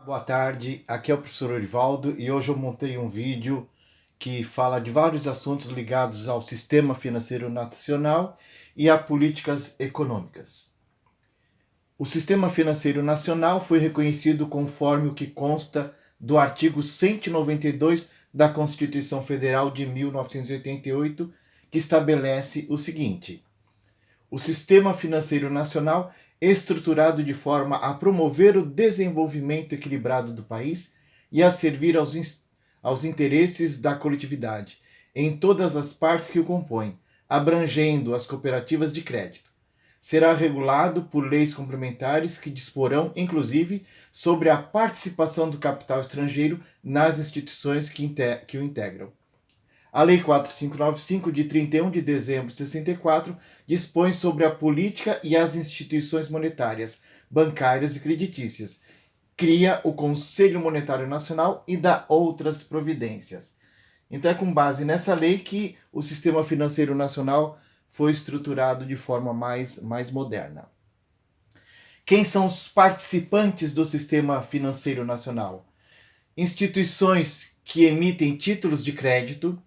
Boa tarde, aqui é o professor Orivaldo e hoje eu montei um vídeo que fala de vários assuntos ligados ao sistema financeiro nacional e a políticas econômicas. O sistema financeiro nacional foi reconhecido conforme o que consta do artigo 192 da Constituição Federal de 1988, que estabelece o seguinte: o sistema financeiro nacional é estruturado de forma a promover o desenvolvimento equilibrado do país e a servir aos interesses da coletividade, em todas as partes que o compõem, abrangendo as cooperativas de crédito. Será regulado por leis complementares que disporão, inclusive, sobre a participação do capital estrangeiro nas instituições que o integram. A Lei 4595, de 31 de dezembro de 64, dispõe sobre a política e as instituições monetárias, bancárias e creditícias. Cria o Conselho Monetário Nacional e dá outras providências. Então é com base nessa lei que o sistema financeiro nacional foi estruturado de forma mais moderna. Quem são os participantes do sistema financeiro nacional? Instituições que emitem títulos de crédito,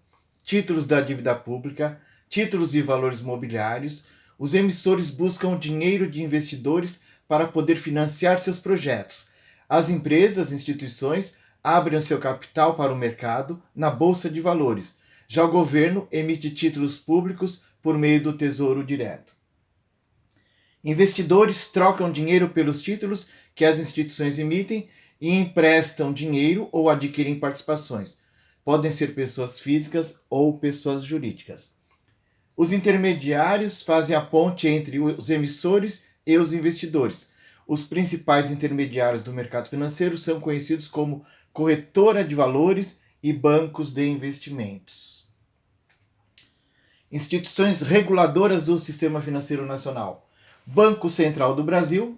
títulos da dívida pública, títulos de valores mobiliários. Os emissores buscam dinheiro de investidores para poder financiar seus projetos. As empresas, instituições, abrem o seu capital para o mercado na Bolsa de Valores. Já o governo emite títulos públicos por meio do Tesouro Direto. Investidores trocam dinheiro pelos títulos que as instituições emitem e emprestam dinheiro ou adquirem participações. Podem ser pessoas físicas ou pessoas jurídicas. Os intermediários fazem a ponte entre os emissores e os investidores. Os principais intermediários do mercado financeiro são conhecidos como corretora de valores e bancos de investimentos. Instituições reguladoras do Sistema Financeiro Nacional: Banco Central do Brasil,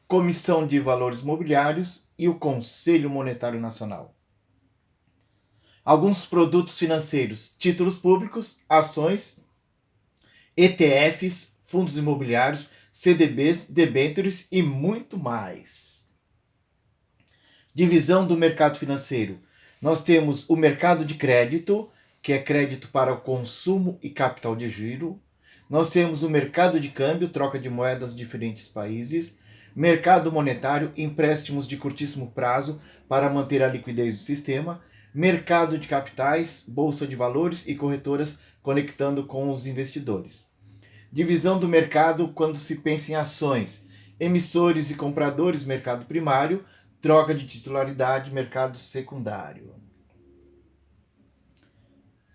Comissão de Valores Mobiliários e o Conselho Monetário Nacional. Alguns produtos financeiros: títulos públicos, ações, ETFs, fundos imobiliários, CDBs, debêntures e muito mais. Divisão do mercado financeiro: nós temos o mercado de crédito, que é crédito para o consumo e capital de giro. Nós temos o mercado de câmbio, troca de moedas de diferentes países. Mercado monetário, empréstimos de curtíssimo prazo para manter a liquidez do sistema. Mercado de capitais, bolsa de valores e corretoras conectando com os investidores. Divisão do mercado quando se pensa em ações: emissores e compradores, mercado primário; troca de titularidade, mercado secundário.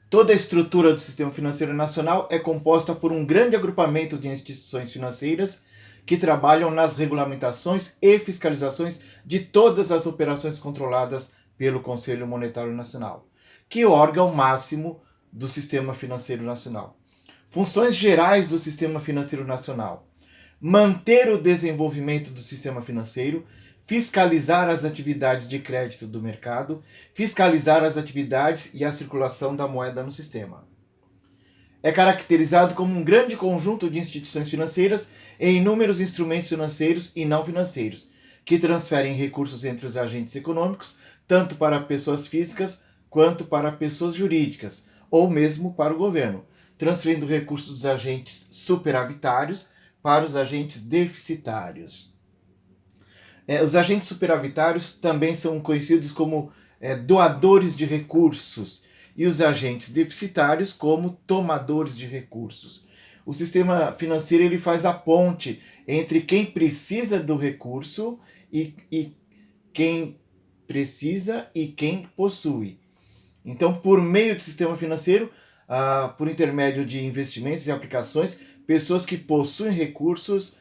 Toda a estrutura do sistema financeiro nacional é composta por um grande agrupamento de instituições financeiras que trabalham nas regulamentações e fiscalizações de todas as operações controladas pelo Conselho Monetário Nacional, que é o órgão máximo do Sistema Financeiro Nacional. Funções gerais do Sistema Financeiro Nacional: manter o desenvolvimento do sistema financeiro, fiscalizar as atividades de crédito do mercado, fiscalizar as atividades e a circulação da moeda no sistema. É caracterizado como um grande conjunto de instituições financeiras e inúmeros instrumentos financeiros e não financeiros, que transferem recursos entre os agentes econômicos, tanto para pessoas físicas quanto para pessoas jurídicas, ou mesmo para o governo, transferindo recursos dos agentes superavitários para os agentes deficitários. Os agentes superavitários também são conhecidos como doadores de recursos e os agentes deficitários como tomadores de recursos. O sistema financeiro ele faz a ponte entre quem precisa do recurso e quem precisa e quem possui. Então, por meio do sistema financeiro, por intermédio de investimentos e aplicações, pessoas que possuem recursos,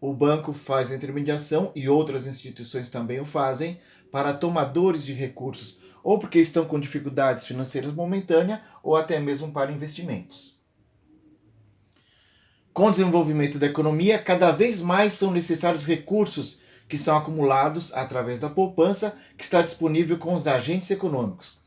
o banco faz a intermediação e outras instituições também o fazem para tomadores de recursos, ou porque estão com dificuldades financeiras momentâneas, ou até mesmo para investimentos. Com o desenvolvimento da economia, cada vez mais são necessários recursos que são acumulados através da poupança que está disponível com os agentes econômicos.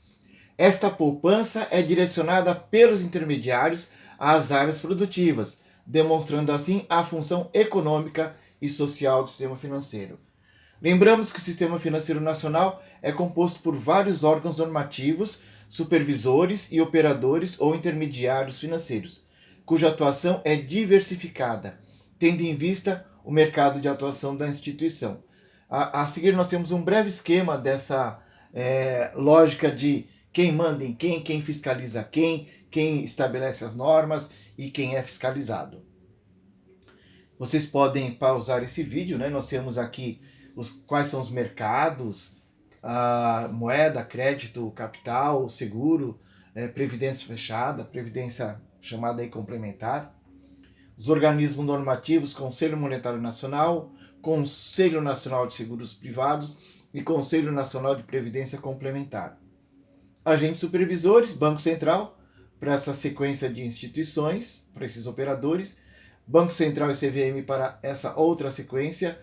Esta poupança é direcionada pelos intermediários às áreas produtivas, demonstrando assim a função econômica e social do sistema financeiro. Lembramos que o Sistema Financeiro Nacional é composto por vários órgãos normativos, supervisores e operadores ou intermediários financeiros, cuja atuação é diversificada, tendo em vista o mercado de atuação da instituição. A seguir, nós temos um breve esquema dessa lógica de quem manda em quem fiscaliza quem estabelece as normas e quem é fiscalizado. Vocês podem pausar esse vídeo, né? Nós temos aqui quais são os mercados, a moeda, crédito, capital, seguro, previdência fechada, previdência chamada aí complementar, os organismos normativos, Conselho Monetário Nacional, Conselho Nacional de Seguros Privados e Conselho Nacional de Previdência Complementar. Agentes supervisores, Banco Central, para essa sequência de instituições, para esses operadores, Banco Central e CVM para essa outra sequência,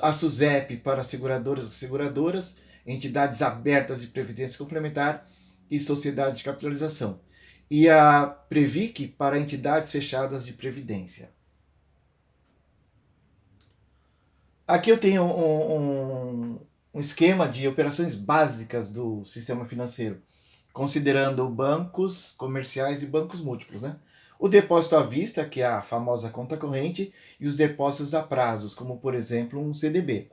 a SUSEP para seguradoras, entidades abertas de previdência complementar e sociedades de capitalização. E a Previc para entidades fechadas de previdência. Aqui eu tenho um esquema de operações básicas do sistema financeiro, considerando bancos comerciais e bancos múltiplos, né? O depósito à vista, que é a famosa conta corrente, e os depósitos a prazos, como por exemplo um CDB.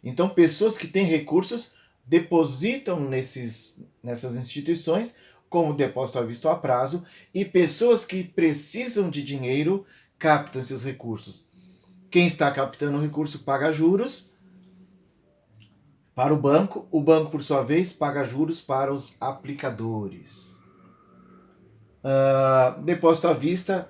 Então, pessoas que têm recursos depositam nessas instituições, como depósito à vista ou a prazo, e pessoas que precisam de dinheiro captam esses recursos. Quem está captando o recurso paga juros para o banco, por sua vez, paga juros para os aplicadores. Depósito à vista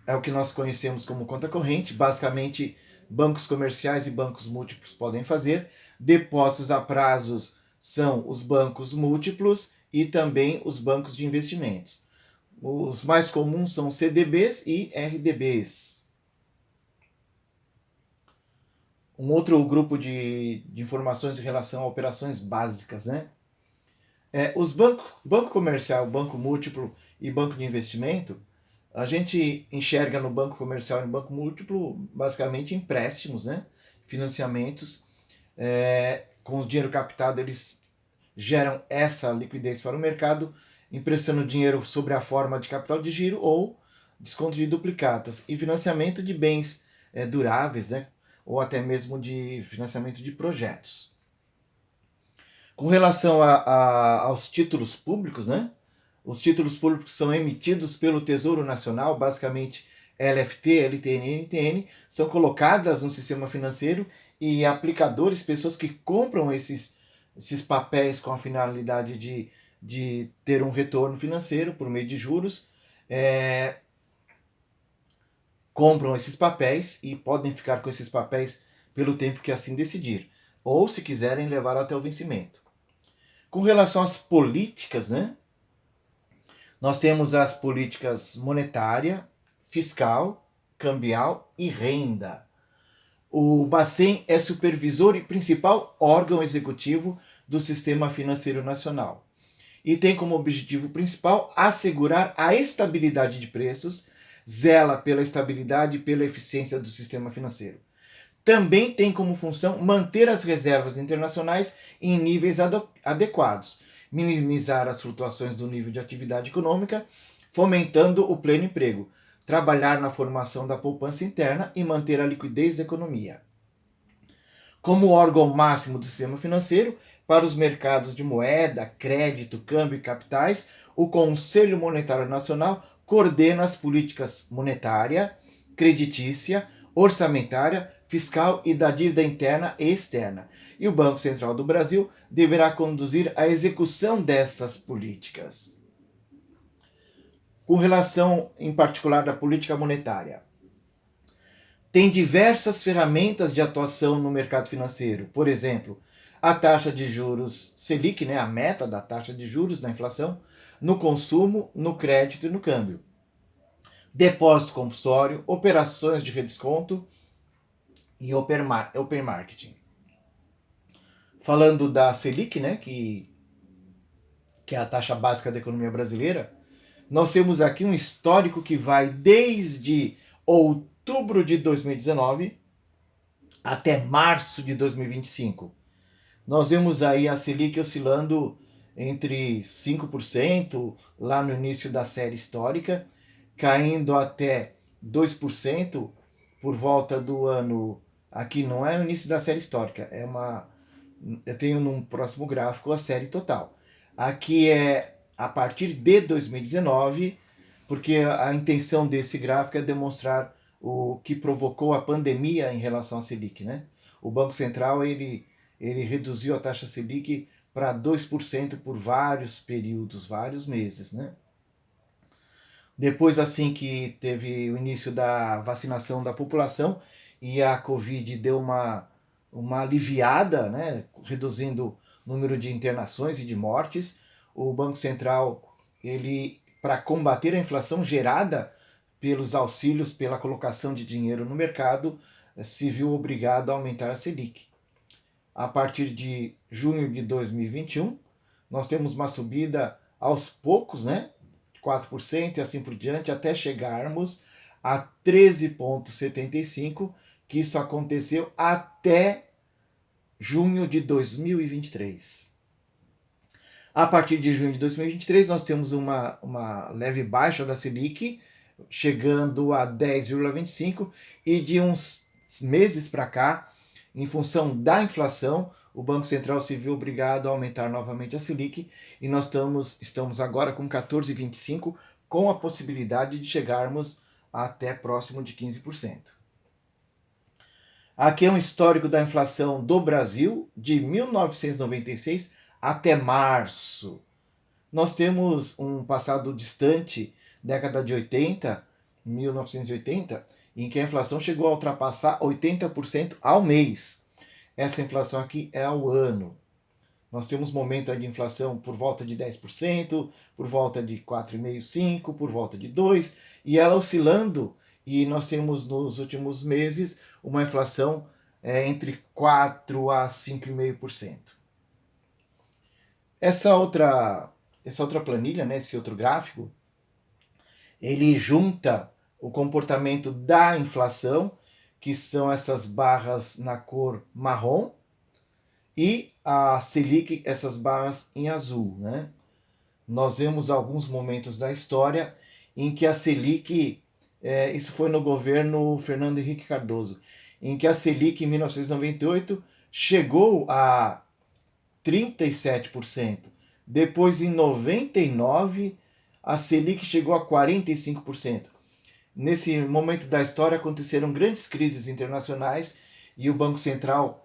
é o que nós conhecemos como conta corrente, basicamente bancos comerciais e bancos múltiplos podem fazer. Depósitos a prazos são os bancos múltiplos e também os bancos de investimentos. Os mais comuns são CDBs e RDBs. Um outro grupo de informações em relação a operações básicas, né? Os banco comercial, banco múltiplo e banco de investimento, a gente enxerga no banco comercial e no banco múltiplo basicamente empréstimos, né? Financiamentos. Com o dinheiro captado, eles geram essa liquidez para o mercado, emprestando dinheiro sob a forma de capital de giro ou desconto de duplicatas e financiamento de bens duráveis, né? Ou até mesmo de financiamento de projetos. Com relação aos títulos públicos, né? Os títulos públicos são emitidos pelo Tesouro Nacional, basicamente LFT, LTN, NTN, são colocadas no sistema financeiro e aplicadores, pessoas que compram esses papéis com a finalidade de ter um retorno financeiro por meio de juros, compram esses papéis e podem ficar com esses papéis pelo tempo que assim decidir, ou se quiserem levar até o vencimento. Com relação às políticas, né? Nós temos as políticas monetária, fiscal, cambial e renda. O Bacen é supervisor e principal órgão executivo do Sistema Financeiro Nacional e tem como objetivo principal assegurar a estabilidade de preços, zela pela estabilidade e pela eficiência do sistema financeiro. Também tem como função manter as reservas internacionais em níveis adequados, minimizar as flutuações do nível de atividade econômica, fomentando o pleno emprego, trabalhar na formação da poupança interna e manter a liquidez da economia. Como órgão máximo do sistema financeiro, para os mercados de moeda, crédito, câmbio e capitais, o Conselho Monetário Nacional coordena as políticas monetária, creditícia, orçamentária, fiscal e da dívida interna e externa. E o Banco Central do Brasil deverá conduzir a execução dessas políticas. Com relação, em particular, da política monetária, tem diversas ferramentas de atuação no mercado financeiro. Por exemplo, a taxa de juros Selic, né, a meta da taxa de juros da inflação, no consumo, no crédito e no câmbio. Depósito compulsório, operações de redesconto e open marketing. Falando da Selic, né, que é a taxa básica da economia brasileira, nós temos aqui um histórico que vai desde outubro de 2019 até março de 2025. Nós vemos aí a Selic oscilando entre 5% lá no início da série histórica, caindo até 2% por volta do ano. Aqui não é o início da série histórica, eu tenho num próximo gráfico a série total. Aqui é a partir de 2019, porque a intenção desse gráfico é demonstrar o que provocou a pandemia em relação à Selic, né? O Banco Central ele reduziu a taxa Selic para 2% por vários períodos, vários meses, né? Depois, assim que teve o início da vacinação da população e a Covid deu uma aliviada, né, reduzindo o número de internações e de mortes, o Banco Central, ele, para combater a inflação gerada pelos auxílios, pela colocação de dinheiro no mercado, se viu obrigado a aumentar a Selic. A partir de junho de 2021, nós temos uma subida aos poucos, né? 4% e assim por diante, até chegarmos a 13,75%, que isso aconteceu até junho de 2023. A partir de junho de 2023, nós temos uma leve baixa da Selic, chegando a 10,25%, e de uns meses para cá, em função da inflação, o Banco Central se viu obrigado a aumentar novamente a Selic, e nós estamos agora com 14,25%, com a possibilidade de chegarmos até próximo de 15%. Aqui é um histórico da inflação do Brasil, de 1996 até março. Nós temos um passado distante, década de 80, 1980, em que a inflação chegou a ultrapassar 80% ao mês. Essa inflação aqui é ao ano. Nós temos momento de inflação por volta de 10%, por volta de 4,5%, 5%, por volta de 2%, e ela oscilando, e nós temos nos últimos meses uma inflação entre 4% a 5,5%. Essa outra planilha, né, esse outro gráfico, ele junta o comportamento da inflação, que são essas barras na cor marrom, e a Selic, essas barras em azul, né? Nós vemos alguns momentos da história em que a Selic, isso foi no governo Fernando Henrique Cardoso, em que a Selic em 1998 chegou a 37%. Depois, em 99, a Selic chegou a 45%. Nesse momento da história aconteceram grandes crises internacionais e o Banco Central,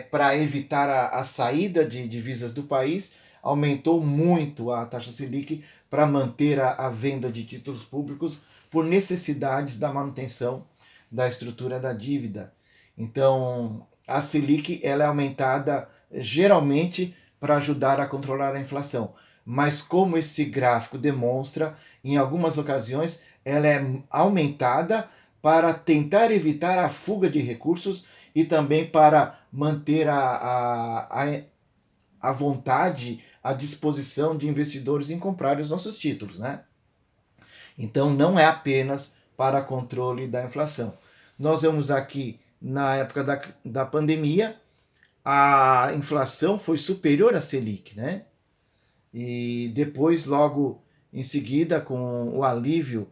para evitar a saída de divisas do país, aumentou muito a taxa Selic para manter a venda de títulos públicos por necessidades da manutenção da estrutura da dívida. Então, a Selic ela é aumentada geralmente para ajudar a controlar a inflação. Mas como esse gráfico demonstra, em algumas ocasiões ela é aumentada para tentar evitar a fuga de recursos e também para manter a vontade, a disposição de investidores em comprar os nossos títulos, né? Então não é apenas para controle da inflação. Nós vemos aqui, na época da pandemia, a inflação foi superior à Selic, né? E depois, logo em seguida, com o alívio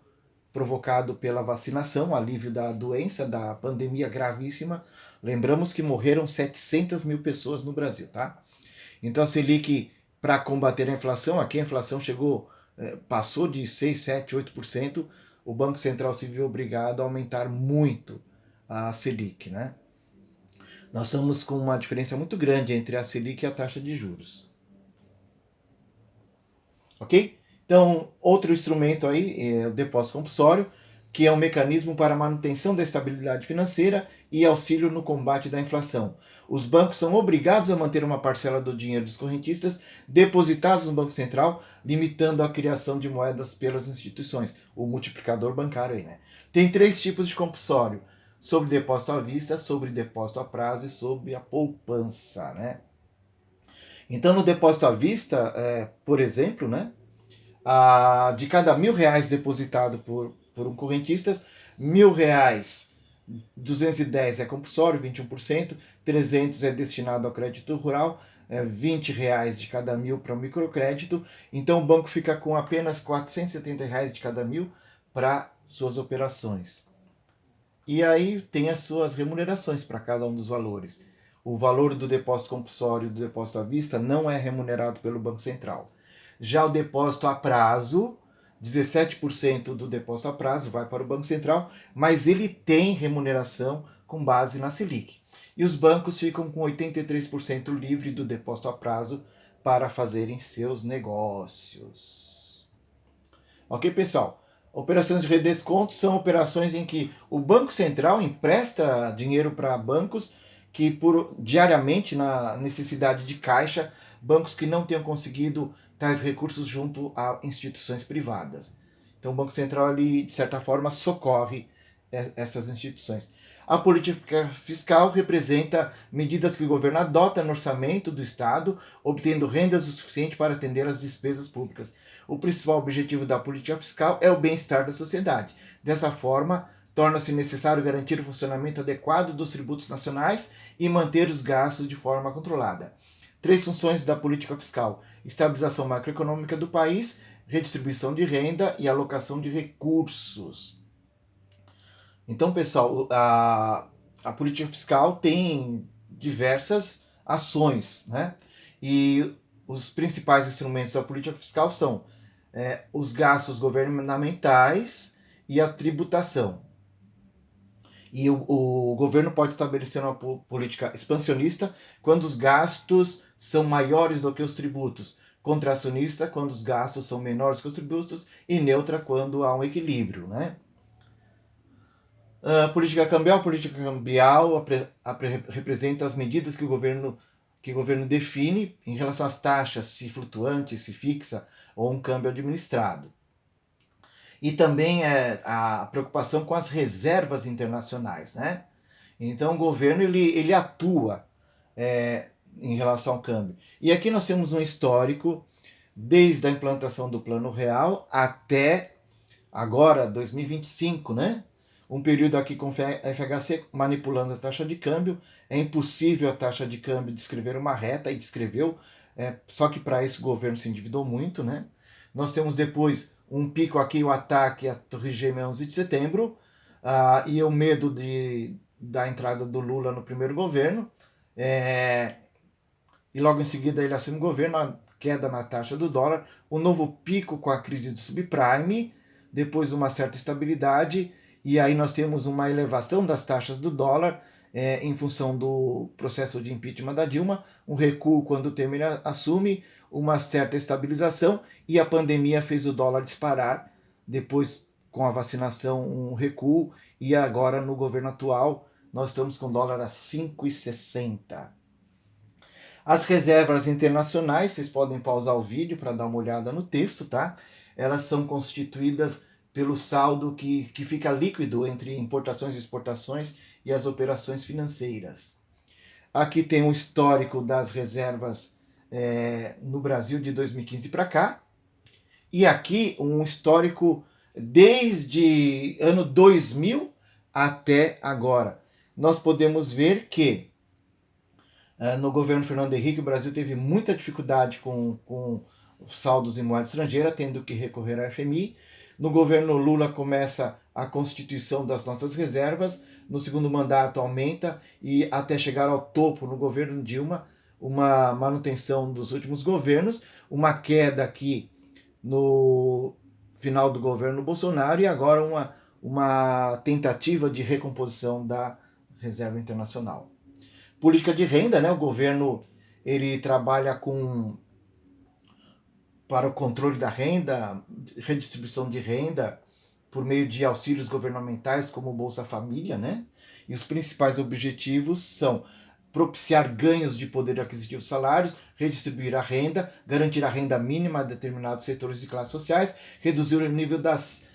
provocado pela vacinação, o alívio da doença, da pandemia gravíssima, lembramos que morreram 700 mil pessoas no Brasil, tá? Então a Selic, para combater a inflação, aqui a inflação passou de 6, 7, 8%, o Banco Central se viu obrigado a aumentar muito a Selic, né? Nós estamos com uma diferença muito grande entre a Selic e a taxa de juros. Ok? Então, outro instrumento aí é o depósito compulsório, que é um mecanismo para a manutenção da estabilidade financeira e auxílio no combate da inflação. Os bancos são obrigados a manter uma parcela do dinheiro dos correntistas depositados no Banco Central, limitando a criação de moedas pelas instituições, o multiplicador bancário aí, né? Tem 3 tipos de compulsório: sobre depósito à vista, sobre depósito a prazo e sobre a poupança, né? Então, no depósito à vista, por exemplo, né, de cada R$ 1.000 depositado por um correntista, R$ 1.000 210 é compulsório, 21%, 300 é destinado ao crédito rural, R$ 20 de cada mil para o microcrédito. Então o banco fica com apenas R$ 470 de cada mil para suas operações. E aí tem as suas remunerações para cada um dos valores. O valor do depósito compulsório e do depósito à vista não é remunerado pelo Banco Central. Já o depósito a prazo, 17% do depósito a prazo vai para o Banco Central, mas ele tem remuneração com base na Selic. E os bancos ficam com 83% livre do depósito a prazo para fazerem seus negócios. Ok, pessoal? Operações de redesconto são operações em que o Banco Central empresta dinheiro para bancos que, diariamente, na necessidade de caixa, bancos que não tenham conseguido tais recursos junto a instituições privadas. Então, o Banco Central, ali, de certa forma, socorre essas instituições. A política fiscal representa medidas que o governo adota no orçamento do Estado, obtendo rendas o suficiente para atender às despesas públicas. O principal objetivo da política fiscal é o bem-estar da sociedade. Dessa forma, torna-se necessário garantir o funcionamento adequado dos tributos nacionais e manter os gastos de forma controlada. 3 funções da política fiscal: estabilização macroeconômica do país, redistribuição de renda e alocação de recursos. Então, pessoal, a política fiscal tem diversas ações, né? E os principais instrumentos da política fiscal são os gastos governamentais e a tributação. E o governo pode estabelecer uma política expansionista quando os gastos são maiores do que os tributos, contracionista quando os gastos são menores que os tributos e neutra quando há um equilíbrio, né? Política cambial representa as medidas que o governo define em relação às taxas, se flutuante, se fixa ou um câmbio administrado. E também a preocupação com as reservas internacionais, né? Então o governo ele atua em relação ao câmbio. E aqui nós temos um histórico desde a implantação do Plano Real até agora, 2025, né? Um período aqui com FHC manipulando a taxa de câmbio. É impossível a taxa de câmbio descrever uma reta, e descreveu, só que para isso o governo se endividou muito, né? Nós temos depois um pico aqui, o ataque à Torre Gêmea 11 de setembro, e o medo da entrada do Lula no primeiro governo. E logo em seguida ele assume o governo, a queda na taxa do dólar, um novo pico com a crise do subprime, depois uma certa estabilidade, e aí nós temos uma elevação das taxas do dólar em função do processo de impeachment da Dilma, um recuo quando o Temer assume, uma certa estabilização, e a pandemia fez o dólar disparar, depois com a vacinação um recuo, e agora no governo atual nós estamos com o dólar a 5,60. As reservas internacionais, vocês podem pausar o vídeo para dar uma olhada no texto, tá? Elas são constituídas pelo saldo que fica líquido entre importações e exportações e as operações financeiras. Aqui tem um histórico das reservas no Brasil de 2015 para cá. E aqui um histórico desde ano 2000 até agora. Nós podemos ver que no governo Fernando Henrique, o Brasil teve muita dificuldade com os saldos em moeda estrangeira, tendo que recorrer à FMI. No governo Lula começa a constituição das nossas reservas, no segundo mandato aumenta e até chegar ao topo no governo Dilma, uma manutenção dos últimos governos, uma queda aqui no final do governo Bolsonaro e agora uma tentativa de recomposição da reserva internacional. Política de renda, né? O governo ele trabalha para o controle da renda, redistribuição de renda por meio de auxílios governamentais como o Bolsa Família, né? E os principais objetivos são propiciar ganhos de poder aquisitivo salários, redistribuir a renda, garantir a renda mínima a determinados setores e classes sociais, reduzir o nível das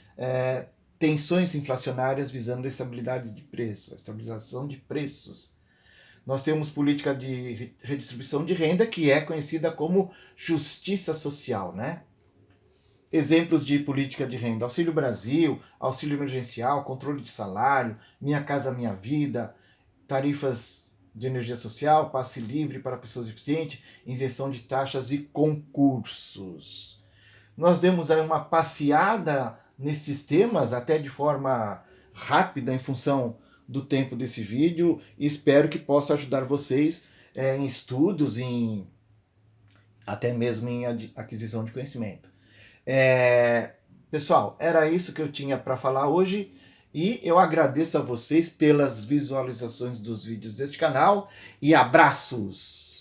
tensões inflacionárias visando a estabilidade de preços, a estabilização de preços. Nós temos política de redistribuição de renda, que é conhecida como justiça social, né? exemplos de política de renda: Auxílio Brasil, auxílio emergencial, controle de salário, Minha Casa Minha Vida, tarifas de energia social, passe livre para pessoas deficientes, isenção de taxas e concursos. Nós demos aí uma passeada nesses temas, até de forma rápida, em função do tempo desse vídeo, e espero que possa ajudar vocês em estudos, até mesmo em aquisição de conhecimento. Pessoal, era isso que eu tinha para falar hoje, e eu agradeço a vocês pelas visualizações dos vídeos deste canal, e abraços!